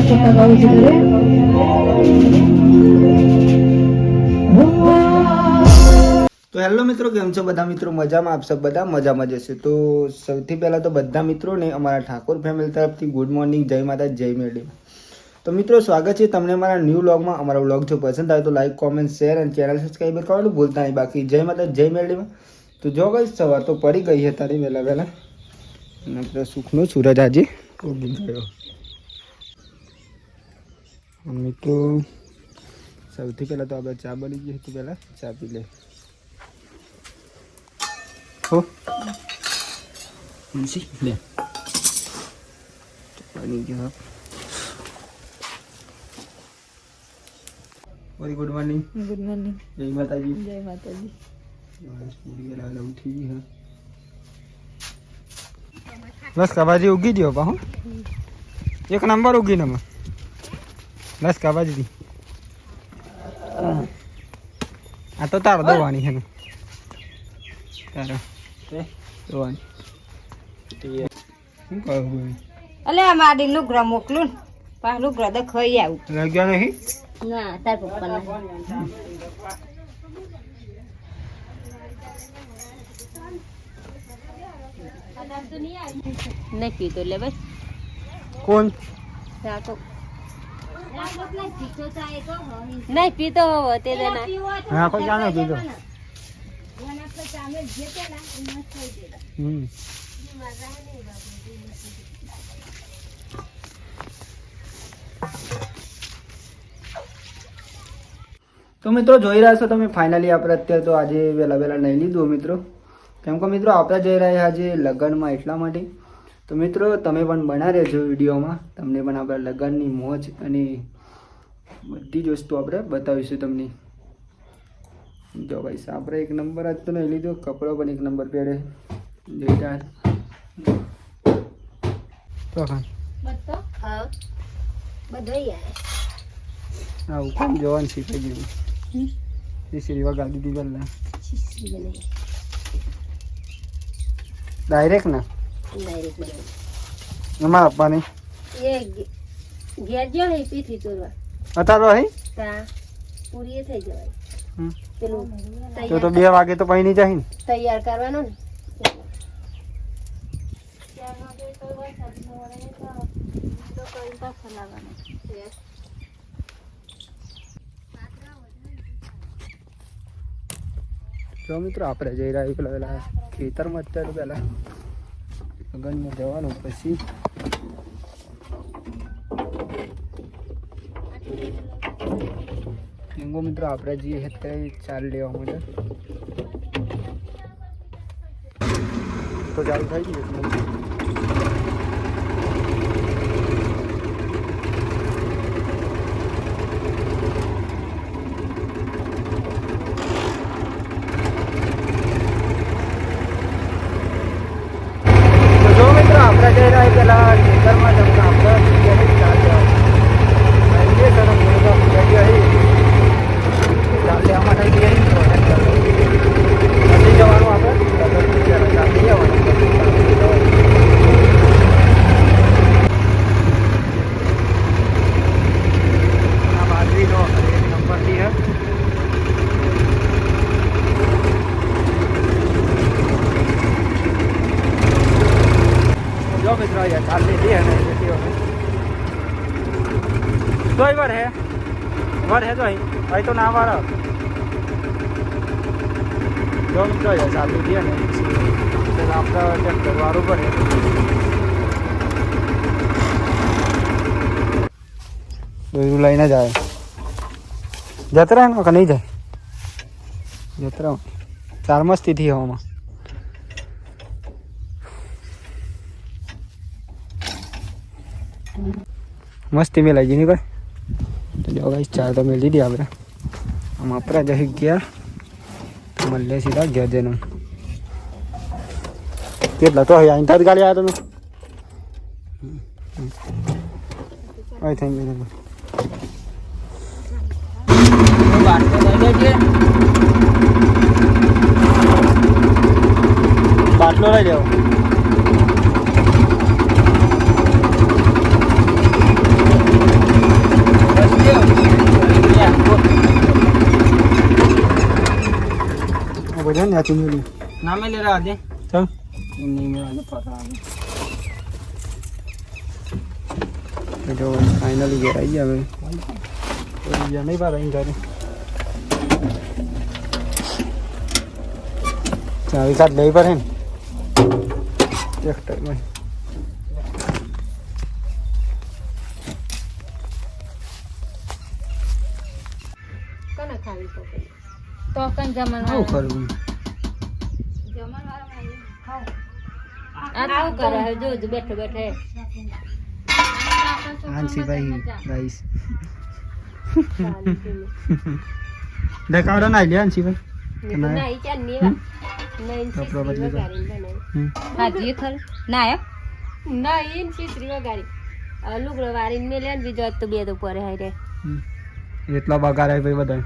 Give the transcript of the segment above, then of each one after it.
તો હેલો મિત્રો, કેમ છો બધા મિત્રો? મજામાં? આપ સબ બધા મજામાં જશે. તો સૌથી પહેલાં તો બધા મિત્રોને અમારા ઠાકોર ફેમિલી તરફથી ગુડ મોર્નિંગ, જય માતા, જય મેરડી. તો મિત્રો, સ્વાગત છે તમને અમારા ન્યૂ વ્લોગમાં. અમારો વ્લોગ જો પસંદ આવે તો લાઈક, કોમેન્ટ, શેર અને ચેનલ સબસ્ક્રાઈબર કરવાનું ભૂલતા નહીં. બાકી જય માતા, જય મેરડીમાં. તો જો ગઈ સવાર તો પડી ગઈ છે તારી વહેલા અને આપણે સુખનો સૂરજ આજે ઉગી ગયો. મિત્રો, સૌથી પહેલાં તો આપણે ચા બની ગઈ હતી, પહેલાં ચા પી લે. હો મુંશી લે પાણી ગયો. Very good morning. Good morning. જય માતાજી. જય માતાજી. પૂરી વેલા ઉઠી હે. બસ કાબાજી ઉગી ગયો પા. હું એક નંબર ઉગી ને બસ કાબાજી. આ તો તાર દોવાની છે ને તારા દોવાની. શું કહું અલે આ માડી લુગડા મોકલું પા લુગડા દે ખાઈ આવું. લાગ્યા નહીં ના તાર પપ્પા ના નહીં પીતો લે ભાઈ. કોણ રાખો નહીં પીતો હોવો તે દેના. હા કોઈ જાણે પીધો. તો મિત્રો જોઈ રહ્યા છો તમે, ફાઇનલી આપણે અત્યારે તો આજે વહેલા વહેલા નહીં લીધું મિત્રો, કેમ કે મિત્રો આપણે જઈ રહ્યા આજે લગ્નમાં એટલા માટે. તો મિત્રો તમે પણ બના રહેજો વિડીયોમાં, તમને પણ આપણે લગ્નની મોજ અને બધી જ વસ્તુ આપણે બતાવીશું તમને. જો ભાઈ આપણે એક નંબર આજ તો નહીં લીધો, કપડો પણ એક નંબર પહેરે જોઈતા. તો આવું કોમ જોવાનું શીખાઈ ગયું. શીશરી વગાડી દીધી પહેલા ડાયરેક્ટ ના એમાં આપવાની અત્યારે હે પૂરી થઈ જવાય. તો 2 વાગે તો પૈણી જાય ને તૈયાર કરવાનો ને. જો મિત્રો આપણે જઈ રહ્યા પેલા ખેતરમાં અત્યારે પહેલા લગ્નમાં જવાનું, પછી એંગો મિત્રો આપણે જઈએ અત્યારે ચાલ લેવા માટે. તો ચાલુ થઈ ગયું. જઈ રહ્યા પેલા ખેતરમાં તમને આપણે ચાલ લેવા માટે જઈએ નથી જવાનું આપણે બાજરીનો નંબરથી હે. જો મિત્રો અહીંયા ચાલ લીધી હે ને જોઈ વાર હે જોઈ ભાઈ તો ના વાર જો મિત્રો અહીંયા ચાલ લીધી હે ને આપણે ટ્રેક્ટર વાળું પડે. દોરું લઈને જાય જતરા ને નહીં જાય જતરા 4 મસ્તીથી હવામાં. મસ્તી મેલાઈ ગઈ નહીં ભાઈ. તો જો ભાઈ ચાર તો મેળ દીધી આપણે. આમ આપણે જઈ ગયા મળે સીધા ઘેર જઈને. કેટલા તો અહીં તારી ગાડી આવ્યા તમે અહીં થઈ ગયું. બાટલો લઈ લેવો. है ना चुन ली ना में ले रहा दे चल नहीं मेरा जो पता है जो फाइनली घर आई है ये नहीं पा रही घर चावी साथ ले पर है एक टाइम में કને ખાવી તો કઈ જમણ આવું કરું આ શું કરે હે જો જો બેઠો બેઠે हांसी भाई गाइस देखावड़ा ना लिया हांसी भाई નહીં ચાલ નહીં નહીં કપડા બદલી દો. હાજી ખર ના આયો નહીં ચીતરી વગાડી લુગડો વારીને મેલે ને બીજો તો બે તો પડે હાય રે એટલા બગાડ આવી ભાઈ બધા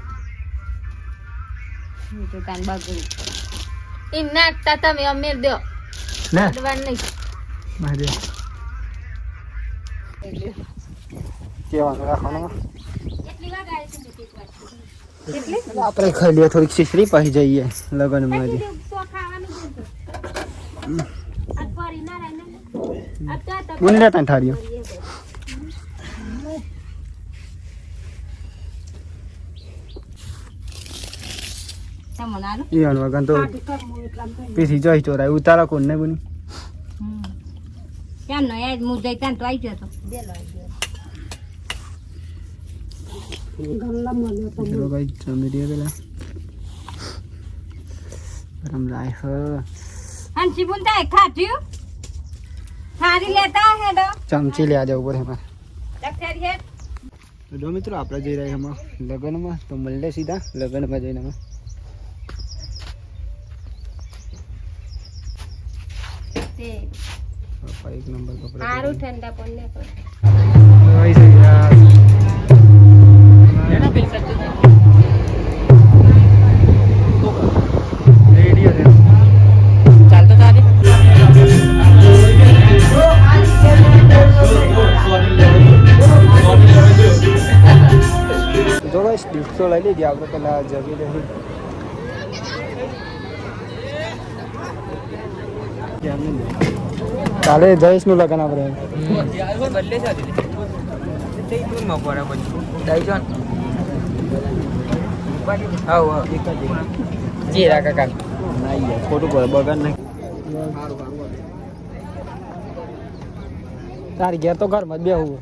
તો કાન બગડું ઈ નાખતા તમે અમેર દો લે અડવાન નહીં મારે કેવાનું રાખવાનું કેટલી વગાડી છે કેટલી આપણે ખાઈ લઈએ થોડીક શીશરી પછી જઈએ લગનમાં હજી તો ખાવાનું જ આ ફરી ના રહે ને આ તો બોલી લેતા ઠારીઓ તમનાનું એ વગન તો પીસી જોઈ ચોરાય ઉતારા કોણ ને બની કેમ નો યાદ મુ જઈ ત્યાં તો આવી ગયો તો બેલો આવી ગયો ચલો ભાઈ જમી દઈએ પેલા ગરમ લાઈફ હંસી બુનતા ખાધ્યું થારી લેતા હે દો ચમચી લે જાવ ઉપર એમાં ડોક્ટર હે તો જો મિત્રો આપણે જઈ રહ્યા એમાં લગ્નમાં તો મળીએ સીધા લગ્નમાં જઈને અમે તે પાપા એક નંબર કપડા સારું ઠંડા પડને તો આવી છે યાર એના પૈસા તો રેડિયો છે ચાલતો તારે જો ગાઈસ ડિસ્કો લઈ લીધી આપણે પેલા જવી રહી કાલે જયેશનું લગન આપણે બદલે છે તે તું માં પડે પછી ડાઈજન આવ જીરા કાકા ના યાર ખોટું પડે બગાડ નહીં તારી ઘેર તો ઘરમાં જ બેહવું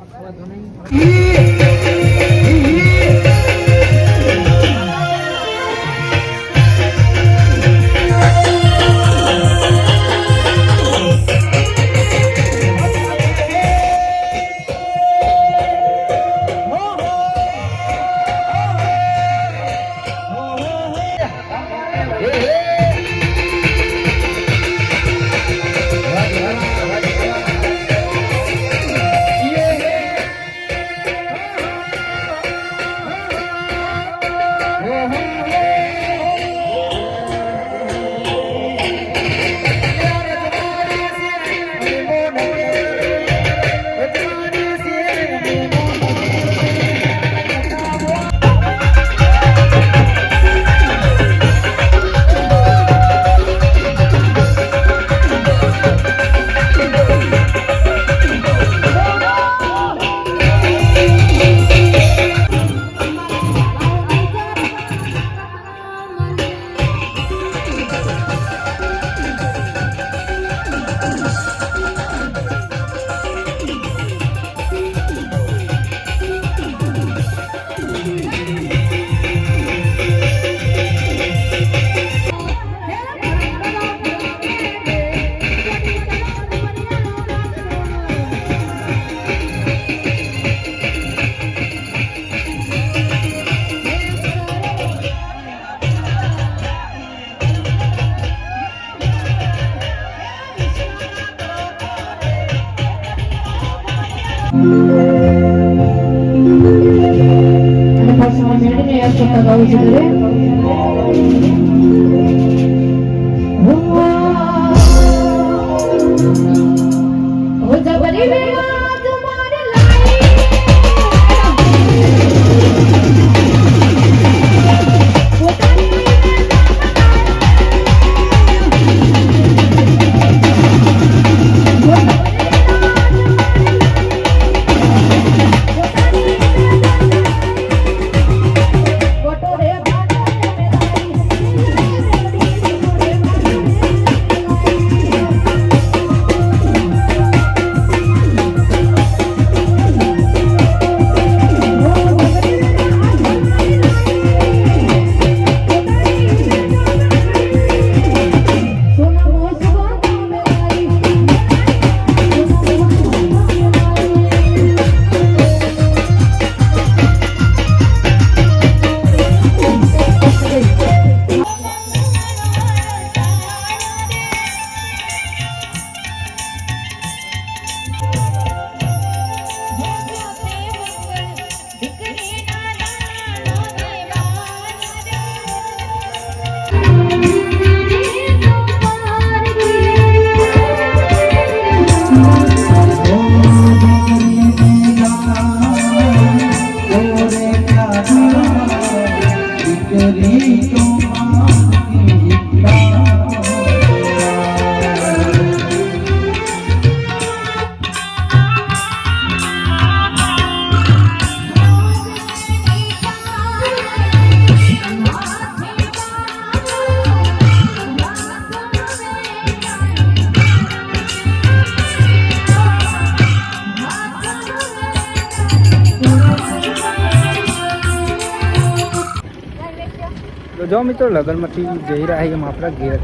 તો જો મિત્રો લગ્નમાંથી જઈ રહ્યા છીએ આપણા ઘેર.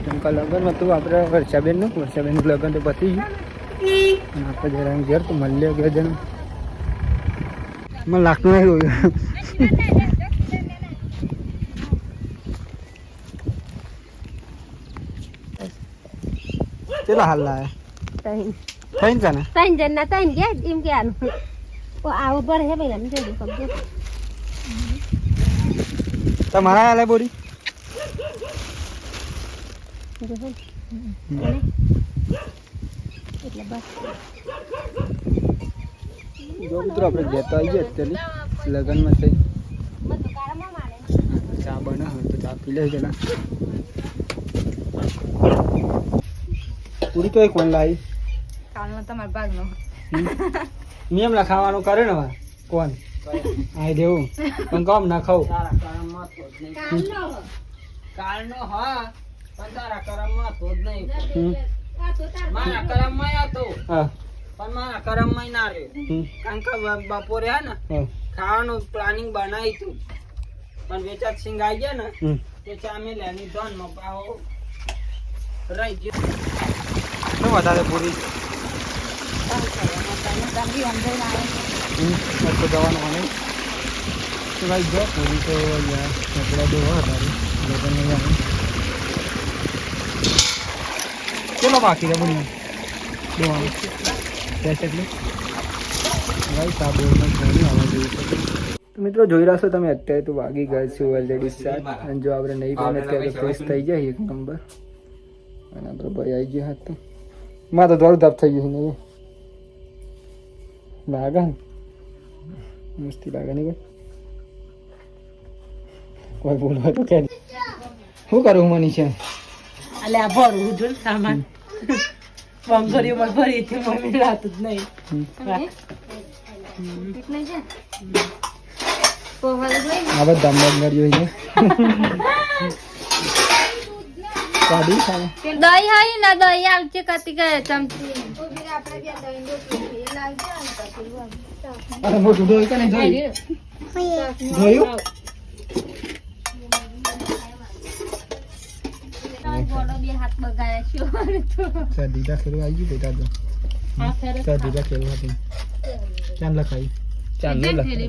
કેમ કે લગ્નમાં તો આપણે વર્ષાબેનનું લગ્ન તો પતી ગયું અને આપણે જઈ રહ્યા ઘેર. તો મળીએ ઘેર જણ મને લાગતું નહીં જોયું. ચલો હાલ લાયા થઈ ને ને ત્રણ જણના ત્રણ ગયા એમ કહેવાનું. આવું પડે છે ભાઈ, જોઈ સમજો. તમારા હાલે બોરી એટલે બસ જો મિત્રો આપણે ઘેર તો આવી ગયા અત્યારે લગ્નમાં થઈ. ચા બનાવે તો ચા પી લે પેલા. પૂરી તો એક કોણ લાવી તમારા ભાગનો મેં એમલા ખાવાનું કરે ને હવે કોણ આઈ દેવું પણ કમ ના ખાવું. કાલનો હા પણ તારા કરમમાં તો જ નહીં. હમ. મારા કરમમાં હતો હા પણ મારા કરમમાં ના રહ્યો. હમ. કારણ કે બપોરે હે ને હા. ખાવાનું પ્લાનિંગ બનાવી હતું પણ વેચાત સિંગ આવી ગયા ને હમ. તે ચામે લેની ધોનમાં પાવો રહી ગયો. શું વધારે પૂરી તો જવાનું મને તો ભાઈ જો પૂરી તો કપડા દેવા વધારે લગ્ન નહીં આવે. ચલો બાકી રે બોલી દેવાનું કેસ એટલે ભાઈ સાબુ ઘણી આવવા જોઈએ છે. તો મિત્રો જોઈ રહ્યા છો તમે અત્યારે તો વાગી ગયા છે ઓલરેડી 7 અને જો આપણે નહીં પણ અત્યારે ફ્રેશ થઈ જાય એક નંબર અને આપણે ભાઈ આવી ગયા હાથ તો માં તો દોડ ધાપ થઈ ગયું ને લાગે ને મસ્તી લાગે નહીં કોઈ બોલવા તો કે શું કરું મની છે અલ્યા ભરવું જો સામાન બંગરીઓ માં ભરી હતી મમ્મી રાત જ નહીં આ બધા મગનરીઓ છે સાડી ખાવા દહીં હારી ના દહીં આવશે કતી કરે ચમચી. અરે મોટું ધોઈ કે નહીં ધોયું બે હાથ બગાડ્યા છે. શરદી કા ખેલું આવી ગયું બેટા તો શરદી કા ખેલું હતું ચાંદ લખાઈ ચાંદ લખાઈ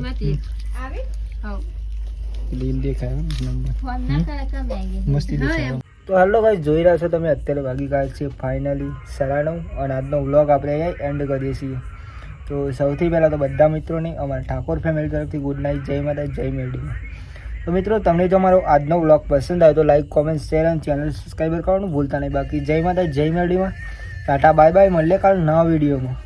લીલ દેખાય નંબર ફોન ના કરે કમે આવી મસ્તી દેખાય. તો હેલો ગાઈસ જોઈ રહ્યા છો તમે અત્યારે વાગી ગયા છે ફાઇનલી 9:30 અને આજનો વ્લોગ આપણે અહીંયા એન્ડ કરીએ છીએ. તો સૌથી પહેલાં તો બધા મિત્રોને અમારા ઠાકોર ફેમિલી તરફથી ગુડ નાઇટ, જય માતા, જય મેરડી. તો મિત્રો તમને જો અમારો આજનો વ્લોગ પસંદ આવે તો લાઈક, કોમેન્ટ, શેર અને ચેનલ સબસ્ક્રાઈબર કરવાનું ભૂલતા નહીં. બાકી જય માતા, જય મેરડીમાં ટાટા બાય બાય. મળીએ કાલ નવા વિડીયોમાં.